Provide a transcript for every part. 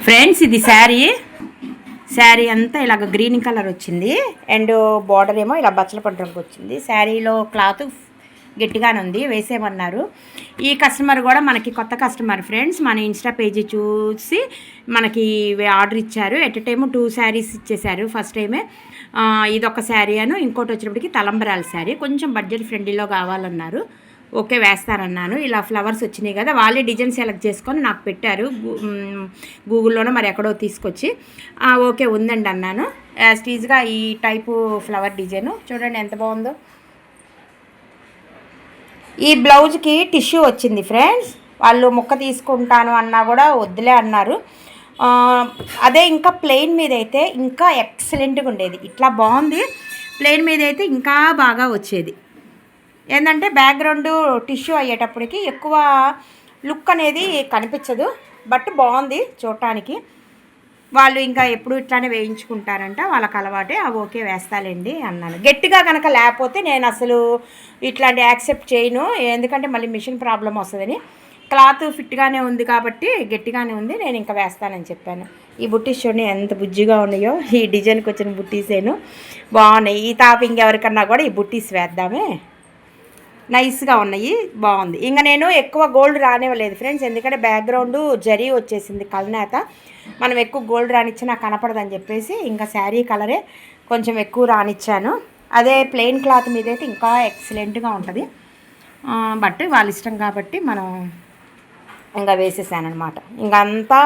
Friends ఇది శారీ అంతా ఇలాగ గ్రీన్ కలర్ వచ్చింది అండ్ బార్డర్ ఏమో ఇలా బచ్చల పండు రంగు వచ్చింది. శారీలో క్లాత్ గట్టిగానే ఉంది, వేసేమన్నారు. ఈ కస్టమర్ కూడా మనకి కొత్త కస్టమర్ ఫ్రెండ్స్. మన ఇన్స్టా పేజీ చూసి మనకి ఆర్డర్ ఇచ్చారు. ఎట్ టైమ్ 2 శారీస్ ఇచ్చేసారు. ఫస్ట్ టైమే ఇదొక శారీ అను, ఇంకోటి వచ్చినప్పటికి తలంబరాల శారీ. కొంచెం బడ్జెట్ ఫ్రెండ్లీలో కావాలన్నారు. ఓకే వేస్తానన్నాను. ఇలా ఫ్లవర్స్ వచ్చినాయి కదా, వాళ్ళే డిజైన్ సెలెక్ట్ చేసుకొని నాకు పెట్టారు గూగుల్లోనో మరి ఎక్కడో తీసుకొచ్చి. ఓకే ఉందండి అన్నాను. యాజ్ టీజ్గా ఈ టైపు ఫ్లవర్ డిజైను చూడండి ఎంత బాగుందో. ఈ బ్లౌజ్కి టిష్యూ వచ్చింది ఫ్రెండ్స్. వాళ్ళు ముక్క తీసుకుంటాను అన్నా కూడా వద్దులే అన్నారు. అదే ఇంకా ప్లెయిన్ మీద అయితే ఇంకా ఎక్సలెంట్గా ఉండేది. ఇట్లా బాగుంది, ప్లెయిన్ మీద అయితే ఇంకా బాగా వచ్చేది. ఏంటంటే బ్యాక్గ్రౌండ్ టిష్యూ అయ్యేటప్పటికి ఎక్కువ లుక్ అనేది కనిపించదు, బట్ బాగుంది చూడటానికి. వాళ్ళు ఇంకా ఎప్పుడు ఇట్లానే వేయించుకుంటారంట, వాళ్ళకి అలవాటే. ఓకే వేస్తాలేండి అన్నాను. గట్టిగా కనుక లేకపోతే నేను అసలు ఇట్లాంటి యాక్సెప్ట్ చేయను, ఎందుకంటే మళ్ళీ మిషన్ ప్రాబ్లం వస్తుందని. క్లాత్ ఫిట్గానే ఉంది కాబట్టి గట్టిగానే ఉంది, నేను ఇంకా వేస్తానని చెప్పాను. ఈ బుట్టీస్ చూడండి ఎంత బుజ్జిగా ఉన్నాయో. ఈ డిజైన్కి వచ్చిన బుట్టీసేను బాగున్నాయి. ఈ తాపింగ్ ఎవరికన్నా కూడా ఈ బుట్టీస్ వేద్దామే, నైస్గా ఉన్నాయి, బాగుంది. ఇంకా నేను ఎక్కువ గోల్డ్ రానివ్వలేదు ఫ్రెండ్స్, ఎందుకంటే బ్యాక్గ్రౌండ్ జరీ వచ్చేసింది కల్నేత. మనం ఎక్కువ గోల్డ్ రానిచ్చినా కనపడదని చెప్పేసి ఇంకా శారీ కలరే కొంచెం ఎక్కువ రానిచ్చాను. అదే ప్లెయిన్ క్లాత్ మీద అయితే ఇంకా ఎక్సలెంట్గా ఉంటుంది, బట్ వాళ్ళ ఇష్టం కాబట్టి మనం ఇంకా వేసేసాను అనమాట. ఇంకా అంతా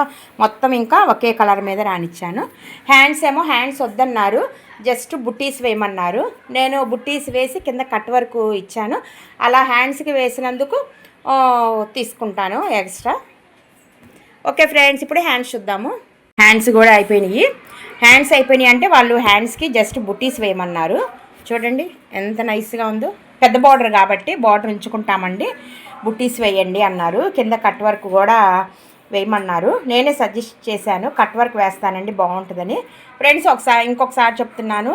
మొత్తం ఇంకా ఒకే కలర్ మీద రానిచ్చాను. హ్యాండ్స్ ఏమో హ్యాండ్స్ వద్దన్నారు, జస్ట్ బుట్టీస్ వేయమన్నారు. నేను బుట్టీస్ వేసి కింద కట్ వర్క్ ఇచ్చాను. అలా హ్యాండ్స్కి వేసినందుకు తీసుకుంటాను ఎక్స్ట్రా. ఓకే ఫ్రెండ్స్, ఇప్పుడు హ్యాండ్స్ చూద్దాము. హ్యాండ్స్ కూడా అయిపోయినాయి. హ్యాండ్స్ అయిపోయినాయి అంటే వాళ్ళు హ్యాండ్స్కి జస్ట్ బుట్టీస్ వేయమన్నారు. చూడండి ఎంత నైస్గా ఉందో. పెద్ద బార్డర్ కాబట్టి బార్డర్ ఉంచుకుంటామండి, బుట్టీస్ వేయండి అన్నారు. కింద కట్ వర్క్ కూడా వేయమన్నారు. నేనే సజెస్ట్ చేశాను కట్ వర్క్ వేస్తానండి బాగుంటుందని. ఫ్రెండ్స్ ఇంకొకసారి చెప్తున్నాను,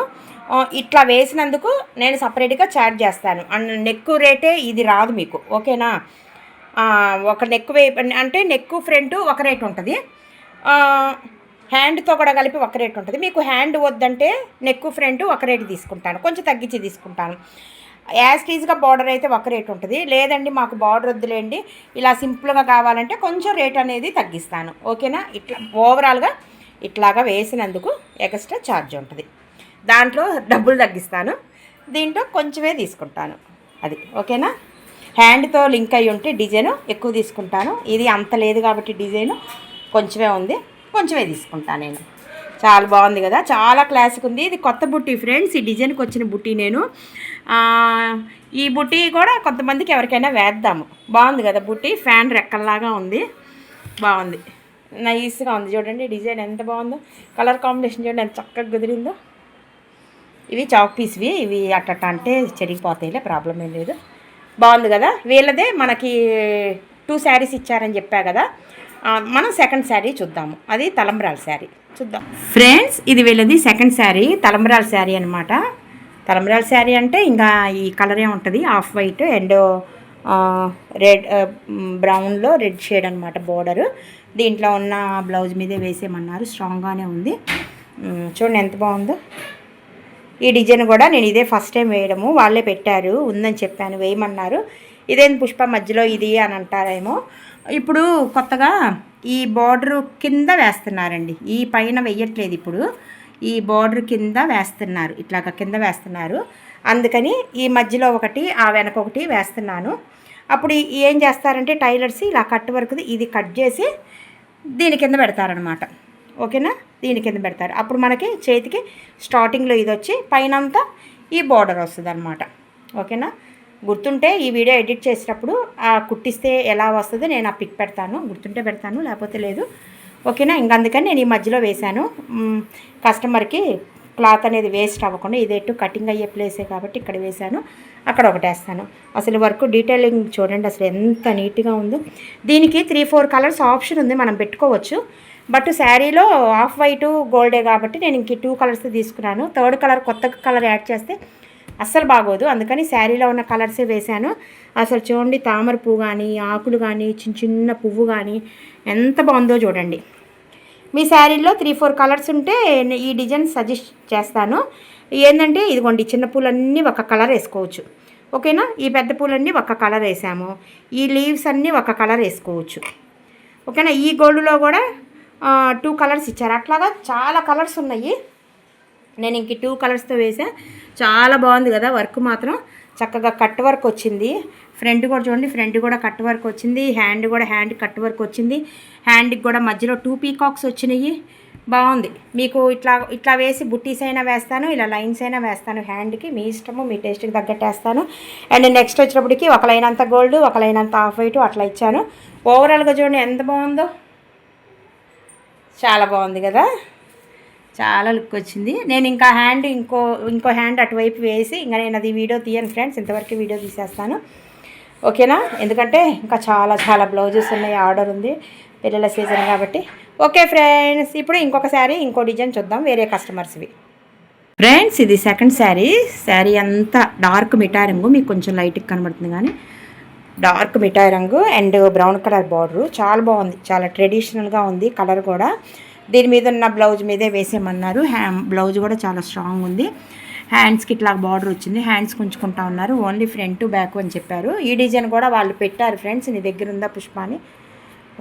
ఇట్లా వేసినందుకు నేను సపరేట్గా ఛార్జ్ చేస్తాను. అండ్ నెక్ రేటే ఇది రాదు మీకు, ఓకేనా. ఒక నెక్ అంటే నెక్ ఫ్రంట్ ఒక రేట్ ఉంటుంది, హ్యాండ్తో కూడా కలిపి ఒక రేట్ ఉంటుంది. మీకు హ్యాండ్ వద్దంటే నెక్ ఫ్రంట్ ఒక రేటు తీసుకుంటాను, కొంచెం తగ్గించి తీసుకుంటాను. యాజ్ టీజ్గా బార్డర్ అయితే ఒక రేట్ ఉంటుంది. లేదండి మాకు బార్డర్ వద్దులేండి, ఇలా సింపుల్గా కావాలంటే కొంచెం రేట్ అనేది తగ్గిస్తాను, ఓకేనా. ఇట్లా ఓవరాల్గా ఇట్లాగా వేసినందుకు ఎక్స్ట్రా ఛార్జ్ ఉంటుంది, దాంట్లో డబ్బులు తగ్గిస్తాను, దీంట్లో కొంచెమే తీసుకుంటాను, అది ఓకేనా. హ్యాండ్తో లింక్ అయ్యి ఉంటే డిజైను ఎక్కువ తీసుకుంటాను. ఇది అంత లేదు కాబట్టి డిజైను కొంచెమే ఉంది, కొంచెమే తీసుకుంటాను నేను. చాలా బాగుంది కదా, చాలా క్లాసిక్ ఉంది. ఇది కొత్త బుట్టి ఫ్రెండ్స్, ఈ డిజైన్కి వచ్చిన బుట్టి. నేను ఈ బుట్టి కూడా కొంతమందికి ఎవరికైనా వేద్దాము. బాగుంది కదా బుట్టి, ఫ్యాన్ రెక్కల్లాగా ఉంది, బాగుంది, నైస్గా ఉంది. చూడండి డిజైన్ ఎంత బాగుందో, కలర్ కాంబినేషన్ చూడండి ఎంత చక్కగా కుదిరిందో. ఇవి చాక్ పీస్వి, ఇవి అట్ట అంటే చెరిగిపోతాయిలే, ప్రాబ్లం ఏం లేదు. బాగుంది కదా. వీళ్ళదే మనకి 2 శారీస్ ఇచ్చారని చెప్పా కదా, మనం సెకండ్ శారీ చూద్దాము. అది తలంబ్రాల శారీ చూద్దాం ఫ్రెండ్స్. ఇది వీళ్ళది సెకండ్ శారీ, తలంబ్రాల శారీ అనమాట. తలంబ్రాల శారీ అంటే ఇంకా ఈ కలరే ఉంటుంది, ఆఫ్ వైట్ అండ్ రెడ్ బ్రౌన్లో రెడ్ షేడ్ అనమాట బోర్డరు. దీంట్లో ఉన్న బ్లౌజ్ మీదే వేసేయమన్నారు, స్ట్రాంగ్గానే ఉంది. చూడండి ఎంత బాగుందో. ఈ డిజైన్ కూడా నేను ఇదే ఫస్ట్ టైం వేయడము, వాళ్ళే పెట్టారు, ఉందని చెప్పాను వేయమన్నారు. ఇదేం పుష్ప మధ్యలో ఇది అని అంటారేమో. ఇప్పుడు కొత్తగా ఈ బార్డర్ కింద వేస్తున్నారండి, ఈ పైన వేయట్లేదు. ఇప్పుడు ఈ బార్డర్ కింద వేస్తున్నారు, ఇట్లాగా కింద వేస్తున్నారు. అందుకని ఈ మధ్యలో ఒకటి ఆ వెనక ఒకటి వేస్తున్నాను. అప్పుడు ఏం చేస్తారంటే టైలర్స్ ఇలా కట్ వర్క్ ఇది కట్ చేసి దీని కింద పెడతారనమాట, ఓకేనా. దీని కింద పెడతారు, అప్పుడు మనకి చేతికి స్టార్టింగ్లో ఇది వచ్చి పైనంతా ఈ బార్డర్ వస్తుంది అనమాట, ఓకేనా. గుర్తుంటే ఈ వీడియో ఎడిట్ చేసేటప్పుడు కుట్టిస్తే ఎలా వస్తుందో నేను ఆ పిక్ పెడతాను, గుర్తుంటే పెడతాను, లేకపోతే లేదు, ఓకేనా. అందుకని నేను ఈ మధ్యలో వేశాను, కస్టమర్కి క్లాత్ అనేది వేస్ట్ అవ్వకుండా. ఇది ఎటు కటింగ్ అయ్యే ప్లేసే కాబట్టి ఇక్కడ వేశాను, అక్కడ ఒకటి వేస్తాను. అసలు వర్క్ డీటెయిలింగ్ చూడండి అసలు ఎంత నీట్గా ఉందో. దీనికి 3-4 కలర్స్ ఆప్షన్ ఉంది, మనం పెట్టుకోవచ్చు. బట్ శారీలో ఆఫ్ వైట్ గోల్డే కాబట్టి నేను ఇంక 2 కలర్స్ తీసుకున్నాను. థర్డ్ కలర్ కొత్త కలర్ యాడ్ చేస్తే అస్సలు బాగోదు, అందుకని శారీలో ఉన్న కలర్సే వేశాను. అసలు చూడండి తామర పువ్వు కానీ, ఆకులు కానీ, చిన్న చిన్న పువ్వు కానీ ఎంత బాగుందో చూడండి. మీ శారీలో 3-4 కలర్స్ ఉంటే ఈ డిజైన్ సజెస్ట్ చేస్తాను. ఏంటంటే ఇదిగోండి, చిన్న పూలన్నీ ఒక కలర్ వేసుకోవచ్చు. ఓకేనా? ఈ పెద్ద పూలన్నీ ఒక కలర్ వేసాము. ఈ లీవ్స్ అన్నీ ఒక కలర్ వేసుకోవచ్చు. ఓకేనా? ఈ గోల్డ్లో కూడా 2 కలర్స్ ఇచ్చారు. అట్లాగా చాలా కలర్స్ ఉన్నాయి. నేను ఇంక 2 కలర్స్తో వేసా. చాలా బాగుంది కదా, వర్క్ మాత్రం చక్కగా కట్ వర్క్ వచ్చింది. ఫ్రంట్ కూడా చూడండి, ఫ్రంట్ కూడా కట్ వర్క్ వచ్చింది. హ్యాండ్ కూడా కట్ వర్క్ వచ్చింది. హ్యాండ్కి కూడా మధ్యలో 2 పీకాక్స్ వచ్చినాయి. బాగుంది. మీకు ఇట్లా వేసి బుట్టీస్ అయినా వేస్తాను, ఇలా లైన్స్ అయినా వేస్తాను. హ్యాండ్కి మీ ఇష్టము, మీ టేస్ట్కి తగ్గట్టు వేస్తాను. అండ్ నెక్స్ట్ వచ్చినప్పటికి ఒక లైన్ అంతా గోల్డ్, ఒక లైన్ అంతా ఆఫ్ వైట్ అట్లా ఇచ్చాను. ఓవరాల్గా చూడండి ఎంత బాగుందో, చాలా బాగుంది కదా, చాలా లుక్ వచ్చింది. నేను ఇంకా హ్యాండ్ ఇంకో హ్యాండ్ అటువైపు వేసి ఇంకా నేను అది వీడియో తీయను ఫ్రెండ్స్, ఇంతవరకు వీడియో తీసేస్తాను. ఓకేనా? ఎందుకంటే ఇంకా చాలా బ్లౌజెస్ ఉన్నాయి, ఆర్డర్ ఉంది, పిల్లల సీజన్ కాబట్టి. ఓకే ఫ్రెండ్స్, ఇప్పుడు ఇంకో డిజైన్ చూద్దాం వేరే కస్టమర్స్వి. ఫ్రెండ్స్, ఇది సెకండ్ శారీ అంతా డార్క్ మిఠాయి రంగు, మీకు కొంచెం లైట్గా కనబడుతుంది కానీ డార్క్ మిఠాయి రంగు అండ్ బ్రౌన్ కలర్ బార్డరు. చాలా బాగుంది, చాలా ట్రెడిషనల్గా ఉంది. కలర్ కూడా దీని మీద ఉన్న బ్లౌజ్ మీదే వేసేయమన్నారు. బ్లౌజ్ కూడా చాలా స్ట్రాంగ్ ఉంది. హ్యాండ్స్కి ఇట్లా బార్డర్ వచ్చింది. హ్యాండ్స్ ఉంచుకుంటా ఉన్నారు. ఓన్లీ ఫ్రంట్ బ్యాక్ అని చెప్పారు. ఈ డిజైన్ కూడా వాళ్ళు పెట్టారు ఫ్రెండ్స్. నీ దగ్గర ఉందా పుష్పాని?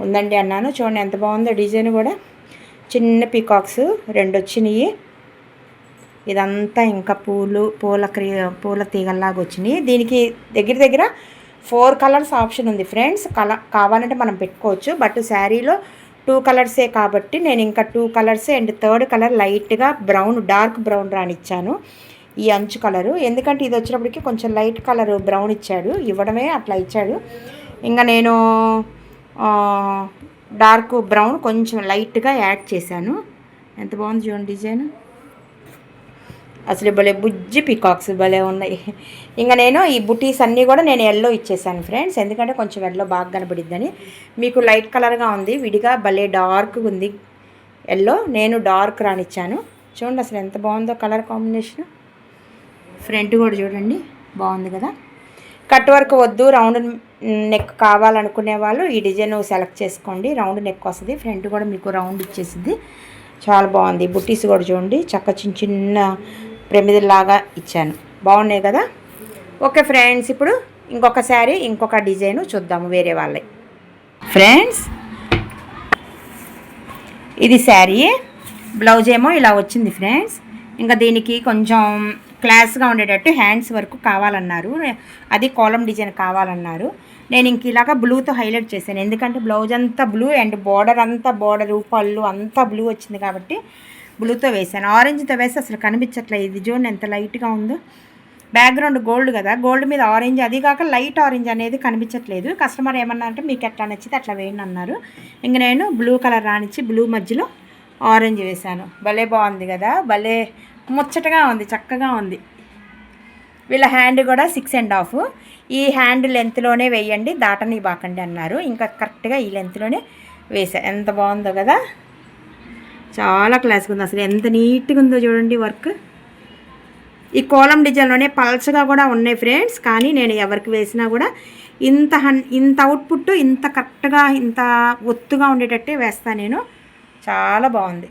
ఉందండి అన్నాను. చూడండి ఎంత బాగుందో డిజైన్ కూడా. చిన్న పీకాక్స్ 2 వచ్చినాయి. ఇదంతా ఇంకా పూల తీగల్లాగా వచ్చినాయి. దీనికి దగ్గర 4 కలర్స్ ఆప్షన్ ఉంది ఫ్రెండ్స్. కావాలంటే మనం పెట్టుకోవచ్చు. బట్ శారీలో 2 కలర్సే కాబట్టి నేను ఇంకా 2 కలర్స్ అండ్ థర్డ్ కలర్ లైట్గా బ్రౌన్, డార్క్ బ్రౌన్ రానిచ్చాను ఈ అంచు కలరు. ఎందుకంటే ఇది వచ్చినప్పటికి కొంచెం లైట్ కలర్ బ్రౌన్ ఇచ్చాడు, ఇవ్వడమే అట్లా ఇచ్చాడు. ఇంకా నేను డార్క్ బ్రౌన్ కొంచెం లైట్గా యాడ్ చేశాను. ఎంత బాగుంది చూడండి డిజైన్. అసలు భలే బుజ్జి పీకాక్స్ భలే ఉన్నాయి. ఇంకా నేను ఈ బుటీస్ అన్నీ కూడా నేను ఎల్లో ఇచ్చేసాను ఫ్రెండ్స్, ఎందుకంటే కొంచెం ఎల్లో బాగా కనబడిద్దని. మీకు లైట్ కలర్గా ఉంది, విడిగా భలే డార్క్ ఉంది ఎల్లో. నేను డార్క్ రానిచ్చాను. చూడండి అసలు ఎంత బాగుందో కలర్ కాంబినేషన్. ఫ్రంట్ కూడా చూడండి బాగుంది కదా. కట్ వర్క్ వద్దు, రౌండ్ నెక్ కావాలనుకునే వాళ్ళు ఈ డిజైన్ సెలెక్ట్ చేసుకోండి. రౌండ్ నెక్ వస్తుంది, ఫ్రంట్ కూడా మీకు రౌండ్ ఇచ్చేసింది. చాలా బాగుంది. బుట్టీస్ కూడా చూడండి చక్క చిన్న ప్రమిదలాగా ఇచ్చాను. బాగున్నాయి కదా. ఓకే ఫ్రెండ్స్, ఇప్పుడు ఇంకొక డిజైన్ చూద్దాము వేరే వాళ్ళే. ఫ్రెండ్స్, ఇది శారీ, బ్లౌజ్ ఏమో ఇలా వచ్చింది ఫ్రెండ్స్. ఇంకా దీనికి కొంచెం క్లాస్గా ఉండేటట్టు హ్యాండ్స్ వరకు కావాలన్నారు, అది కాలం డిజైన్ కావాలన్నారు. నేను ఇంక ఇలాగా బ్లూతో హైలైట్ చేశాను, ఎందుకంటే బ్లౌజ్ అంతా బ్లూ అండ్ బార్డరు పళ్ళు అంతా బ్లూ వచ్చింది కాబట్టి బ్లూతో వేసాను. ఆరెంజ్తో వేసి అసలు కనిపించట్లేదు. ఇది చూడండి ఎంత లైట్గా ఉందో. బ్యాక్గ్రౌండ్ గోల్డ్ కదా, గోల్డ్ మీద ఆరెంజ్, అది కాక లైట్ ఆరెంజ్ అనేది కనిపించట్లేదు. కస్టమర్ ఏమన్నారంటే మీకు ఎట్లా నచ్చితే అట్లా వేయండి అన్నారు. ఇంక నేను బ్లూ కలర్ రానిచ్చి బ్లూ మధ్యలో ఆరెంజ్ వేశాను. భలే బాగుంది కదా, భలే ముచ్చటగా ఉంది, చక్కగా ఉంది. వీళ్ళ హ్యాండ్ కూడా 6.5. ఈ హ్యాండ్ లెంత్లోనే వేయండి, దాటని బాకండి అన్నారు. ఇంకా కరెక్ట్గా ఈ లెంత్లోనే వేసా. ఎంత బాగుందో కదా, చాలా క్లాస్గా ఉంది. అసలు ఎంత నీట్గా ఉందో చూడండి వర్క్. ఈ కోలం డిజైన్లోనే పల్చగా కూడా ఉన్నాయి ఫ్రెండ్స్, కానీ నేను ఎవరికి వేసినా కూడా ఇంత అవుట్పుట్ ఇంత కరెక్ట్గా ఇంత ఒత్తుగా ఉండేటట్టే వేస్తాను నేను. చాలా బాగుంది.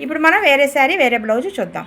ఇప్పుడు మనం వేరే శారీ వేరే బ్లౌజ్ చూద్దాం.